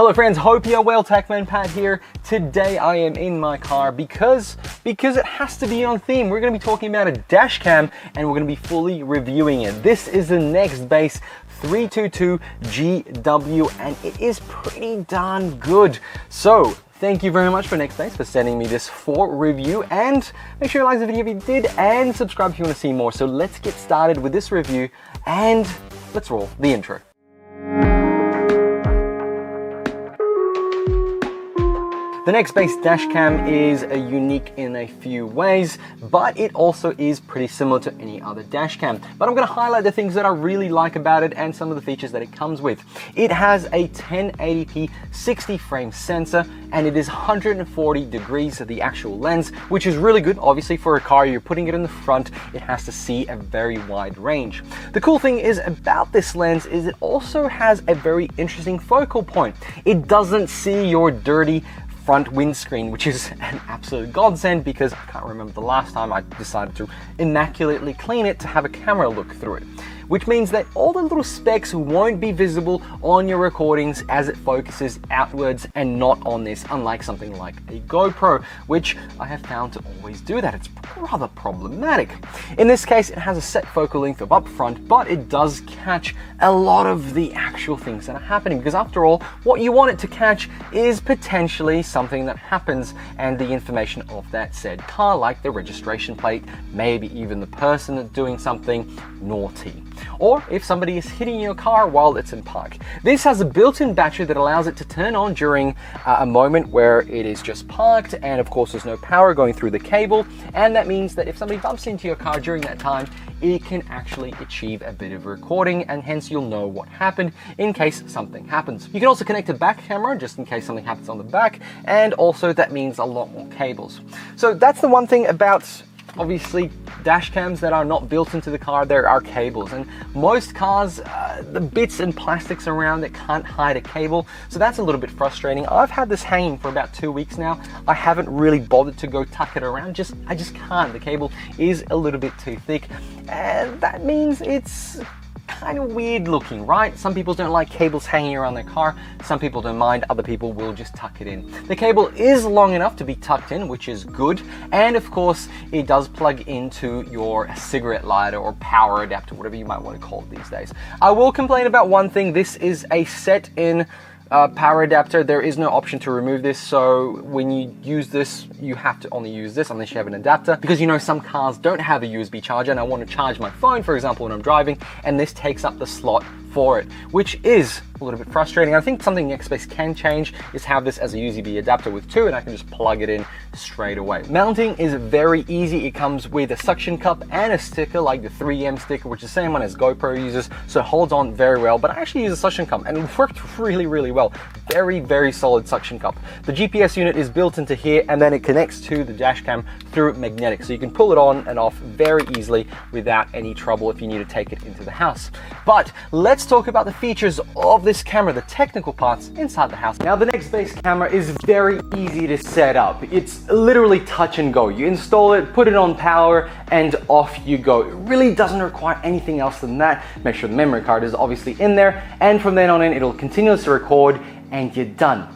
Hello friends, hope you're well. TechManPat here. Today I am in my car because it has to be on theme. We're going to be talking about a dash cam and we're going to be fully reviewing it. This is the Nextbase 322GW and it is pretty darn good. So thank you very much for Nextbase for sending me this for review, and make sure you like the video if you did and subscribe if you want to see more. So let's get started with this review and let's roll the intro. The Nextbase dashcam is unique in a few ways, but it also is pretty similar to any other dashcam. But I'm going to highlight the things that I really like about it and some of the features that it comes with. It has a 1080p 60 frame sensor and it is 140 degrees of the actual lens, which is really good. Obviously for a car, you're putting it in the front, it has to see a very wide range. The cool thing is about this lens is it also has a very interesting focal point. It doesn't see your dirty front windscreen, which is an absolute godsend because I can't remember the last time I decided to immaculately clean it to have a camera look through it. Which means that all the little specks won't be visible on your recordings as it focuses outwards and not on this, unlike something like a GoPro, which I have found to always do that. It's rather problematic. In this case, it has a set focal length of up front, but it does catch a lot of the actual things that are happening, because after all, what you want it to catch is potentially something that happens and the information of that said car, like the registration plate, maybe even the person that's doing something naughty, or if somebody is hitting your car while it's in park. This has a built-in battery that allows it to turn on during a moment where it is just parked, and of course there's no power going through the cable, and that means that if somebody bumps into your car during that time, it can actually achieve a bit of recording, and hence you'll know what happened in case something happens. You can also connect a back camera just in case something happens on the back, and also that means a lot more cables. So that's the one thing about obviously dash cams that are not built into the car. There are cables, and most cars, the bits and plastics around it can't hide a cable, so that's a little bit frustrating. I've had this hanging for about 2 weeks now. I haven't really bothered to go tuck it around. I just can't. The cable is a little bit too thick, and that means it's kind of weird looking, right? Some people don't like cables hanging around their car. Some people don't mind. Other people will just tuck it in. The cable is long enough to be tucked in, which is good. And of course, it does plug into your cigarette lighter or power adapter, whatever you might want to call it these days. I will complain about one thing. This is a set-in power adapter. There is no option to remove this, so when you use this, you have to only use this unless you have an adapter, because you know some cars don't have a USB charger and I want to charge my phone, for example, when I'm driving, and this takes up the slot for it, which is a little bit frustrating. I think something Nextbase can change is have this as a USB adapter with two, and I can just plug it in straight away. Mounting is very easy. It comes with a suction cup and a sticker like the 3M sticker, which is the same one as GoPro uses, so it holds on very well. But I actually use a suction cup and it worked really, really well. Very solid suction cup. The GPS unit is built into here, and then it connects to the dash cam through magnetic, so you can pull it on and off very easily without any trouble if you need to take it into the house. But let's talk about the features of this camera, the technical parts inside the house. Now, the Nextbase camera is very easy to set up. It's literally touch and go. You install it, put it on power, and off you go. It really doesn't require anything else than that. Make sure the memory card is obviously in there, and from then on in, it'll continuously record and you're done.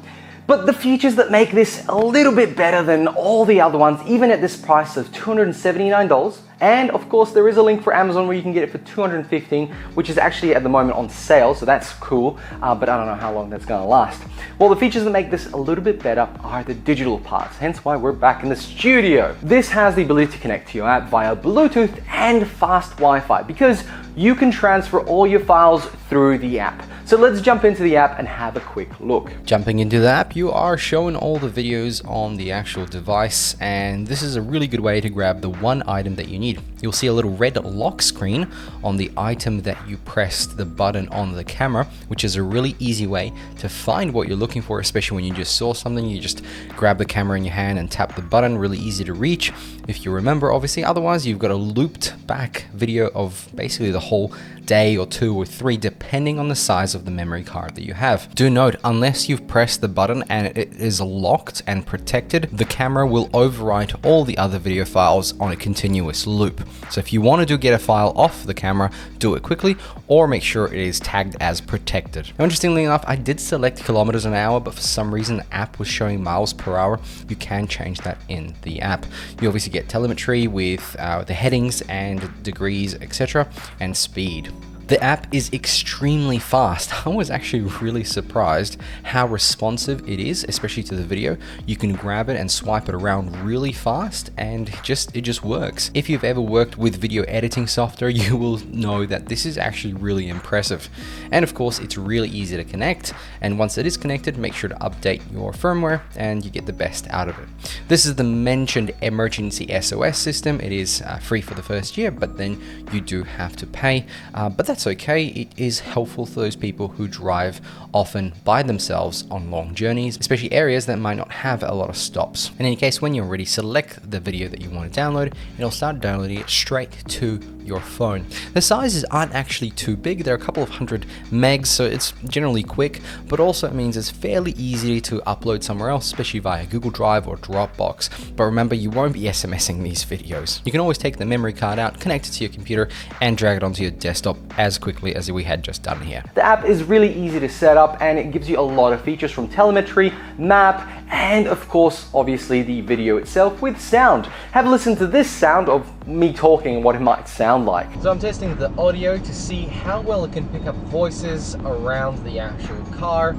But the features that make this a little bit better than all the other ones, even at this price of $279, and of course there is a link for Amazon where you can get it for $215, which is actually at the moment on sale, so that's cool, but I don't know how long that's gonna last. Well, the features that make this a little bit better are the digital parts, hence why we're back in the studio. This has the ability to connect to your app via Bluetooth and fast Wi-Fi, because you can transfer all your files through the app. So let's jump into the app and have a quick look. Jumping into the app, you are shown all the videos on the actual device, and this is a really good way to grab the one item that you need. You'll see a little red lock screen on the item that you pressed the button on the camera, which is a really easy way to find what you're looking for, especially when you just saw something. You just grab the camera in your hand and tap the button, really easy to reach if you remember, obviously. Otherwise, you've got a looped back video of basically the whole day or 2 or 3, depending on the size size of the memory card that you have. Do note, unless you've pressed the button and it is locked and protected, the camera will overwrite all the other video files on a continuous loop. So if you want to get a file off the camera, do it quickly, or make sure it is tagged as protected. Now, interestingly enough, I did select kilometers an hour, but for some reason the app was showing miles per hour. You can change that in the app. You obviously get telemetry with the headings and degrees, etc., and speed. The app is extremely fast. I was actually really surprised how responsive it is, especially to the video. You can grab it and swipe it around really fast, and it just works. If you've ever worked with video editing software, you will know that this is actually really impressive. And of course, it's really easy to connect. And once it is connected, make sure to update your firmware and you get the best out of it. This is the mentioned emergency SOS system. It is free for the first year, but then you do have to pay. But that's okay. It is helpful for those people who drive often by themselves on long journeys, especially areas that might not have a lot of stops. In any case, when you're ready, select the video that you want to download. It'll start downloading it straight to your phone. The sizes aren't actually too big. They're a couple of 100 megs, so it's generally quick, but also it means it's fairly easy to upload somewhere else, especially via Google Drive or Dropbox. But remember, you won't be SMSing these videos. You can always take the memory card out, connect it to your computer, and drag it onto your desktop as quickly as we had just done here. The app is really easy to set up and it gives you a lot of features from telemetry, map, and of course, obviously the video itself with sound. Have a listen to this sound of me talking and what it might sound like. So I'm testing the audio to see how well it can pick up voices around the actual car.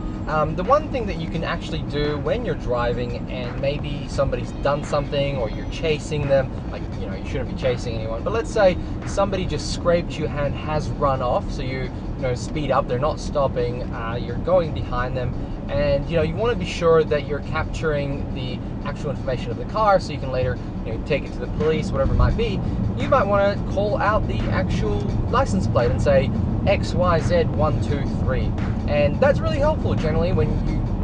The one thing that you can actually do when you're driving and maybe somebody's done something or you're chasing them, like, you know, you shouldn't be chasing anyone, but let's say somebody just scraped you and has run off, so you speed up, they're not stopping, you're going behind them, and you want to be sure that you're capturing the actual information of the car so you can later take it to the police, whatever it might be. You might want to call out the actual license plate and say XYZ123, and that's really helpful generally when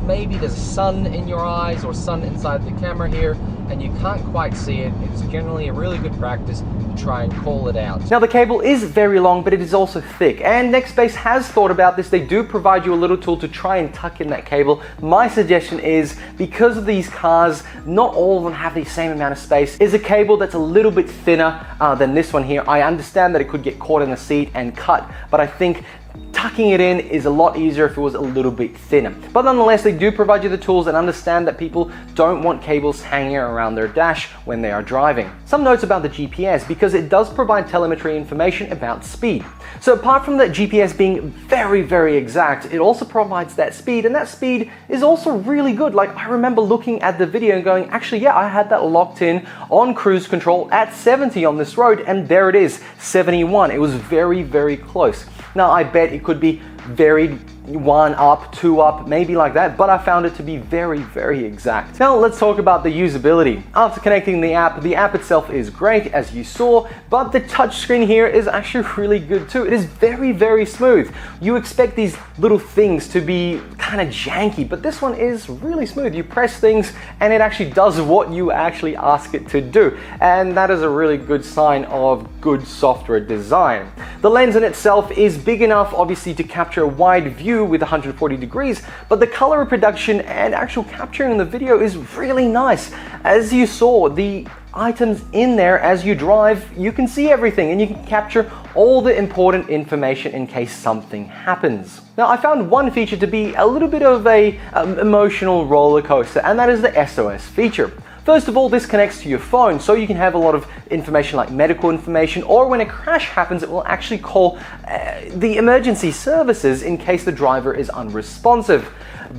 maybe there's sun in your eyes or sun inside the camera here and you can't quite see it. It's generally a really good practice to try and call it out. Now the cable is very long, but it is also thick, and Nextbase has thought about this. They do provide you a little tool to try and tuck in that cable. My suggestion is, because of these cars, not all of them have the same amount of space, is a cable that's a little bit thinner than this one here. I understand that it could get caught in the seat and cut, but I think tucking it in is a lot easier if it was a little bit thinner. But nonetheless, they do provide you the tools and understand that people don't want cables hanging around their dash when they are driving. Some notes about the GPS, because it does provide telemetry information about speed. So apart from the GPS being very, very exact, it also provides that speed, and that speed is also really good. Like, I remember looking at the video and going, actually, yeah, I had that locked in on cruise control at 70 on this road, and there it is, 71. It was very, very close. Now, I bet it could be varied, 1 up, 2 up, maybe like that, but I found it to be very, very exact. Now let's talk about the usability. After connecting the app itself is great, as you saw, but the touchscreen here is actually really good too. It is very, very smooth. You expect these little things to be kind of janky, but this one is really smooth. You press things and it actually does what you actually ask it to do, and that is a really good sign of good software design. The lens in itself is big enough, obviously, to capture a wide view with 140 degrees, but the color reproduction and actual capturing the video is really nice. As you saw, the items in there as you drive, you can see everything and you can capture all the important information in case something happens. Now, I found one feature to be a little bit of a emotional roller coaster, and that is the SOS feature. First of all, this connects to your phone, so you can have a lot of information like medical information, or when a crash happens, it will actually call the emergency services in case the driver is unresponsive.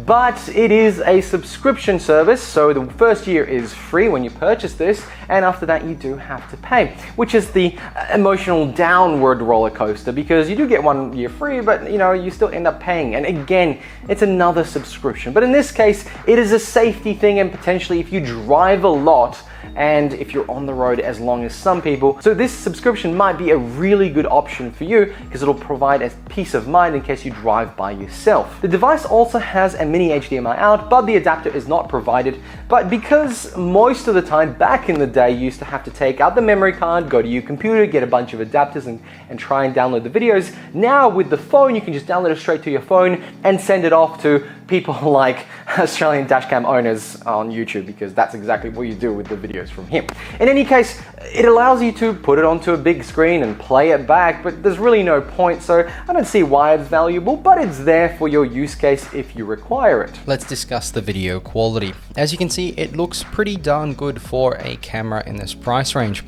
But it is a subscription service, so the first year is free when you purchase this, and after that you do have to pay, which is the emotional downward roller coaster, because you do get 1 year free, but you still end up paying, and again, it's another subscription. But in this case, it is a safety thing, and potentially if you drive a lot, and if you're on the road as long as some people. So this subscription might be a really good option for you because it'll provide a peace of mind in case you drive by yourself. The device also has a mini HDMI out, but the adapter is not provided. But because most of the time back in the day you used to have to take out the memory card, go to your computer, get a bunch of adapters and try and download the videos, now with the phone you can just download it straight to your phone and send it off to people like Australian dashcam owners on YouTube, because that's exactly what you do with the videos from him. In any case, it allows you to put it onto a big screen and play it back, but there's really no point, so I don't see why it's valuable, but it's there for your use case if you require it. Let's discuss the video quality. As you can see, it looks pretty darn good for a camera in this price range.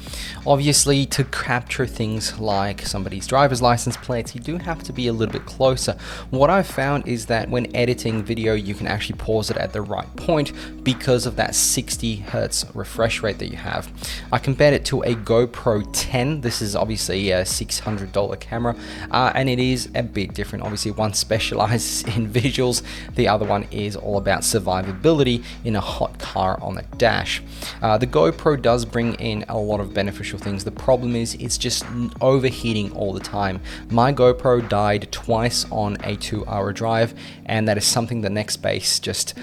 Obviously, to capture things like somebody's driver's license plates, you do have to be a little bit closer. What I've found is that when editing video, you can actually pause it at the right point because of that 60 Hertz refresh rate that you have. I compared it to a GoPro 10. This is obviously a $600 camera, and it is a bit different. Obviously, one specializes in visuals, the other one is all about survivability in a hot car on the dash. The GoPro does bring in a lot of beneficial things. The problem is it's just overheating all the time. My GoPro died twice on a 2-hour drive, and that is something the Nextbase just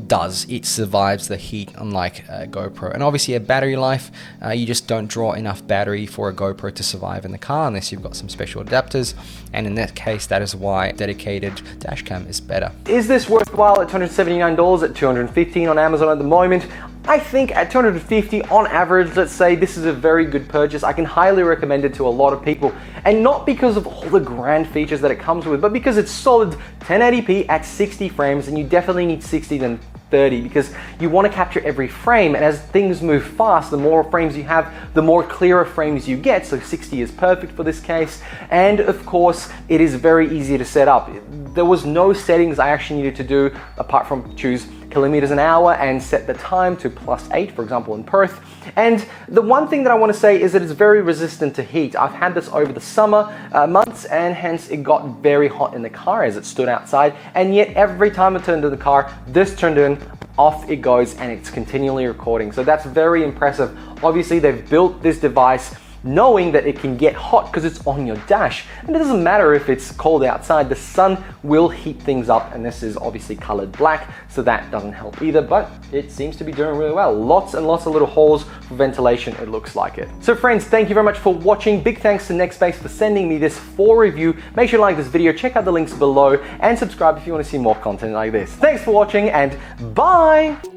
does. It survives the heat, unlike a GoPro. And obviously a battery life, you just don't draw enough battery for a GoPro to survive in the car unless you've got some special adapters, and in that case that is why dedicated dashcam is better. Is this worthwhile at $279 at $215 on Amazon at the moment? I think at $250 on average, let's say, this is a very good purchase. I can highly recommend it to a lot of people, and not because of all the grand features that it comes with, but because it's solid 1080p at 60 frames, and you definitely need 60 than 30 because you want to capture every frame, and as things move fast, the more frames you have, the more clearer frames you get, so 60 is perfect for this case. And of course, it is very easy to set up. There was no settings I actually needed to do apart from choose kilometers an hour and set the time to +8, for example, in Perth. And the one thing that I want to say is that it's very resistant to heat. I've had this over the summer months, and hence it got very hot in the car as it stood outside, and yet every time I turned in the car, this turned in, off it goes, and it's continually recording. So that's very impressive. Obviously, they've built this device knowing that it can get hot because it's on your dash, and it doesn't matter if it's cold outside, the sun will heat things up, and this is obviously colored black, so that doesn't help either, but it seems to be doing really well. Lots and lots of little holes for ventilation, it looks like it. So friends, thank you very much for watching. Big thanks to Nextbase for sending me this for review. Make sure you like this video, check out the links below, and subscribe if you want to see more content like this. Thanks for watching, and bye!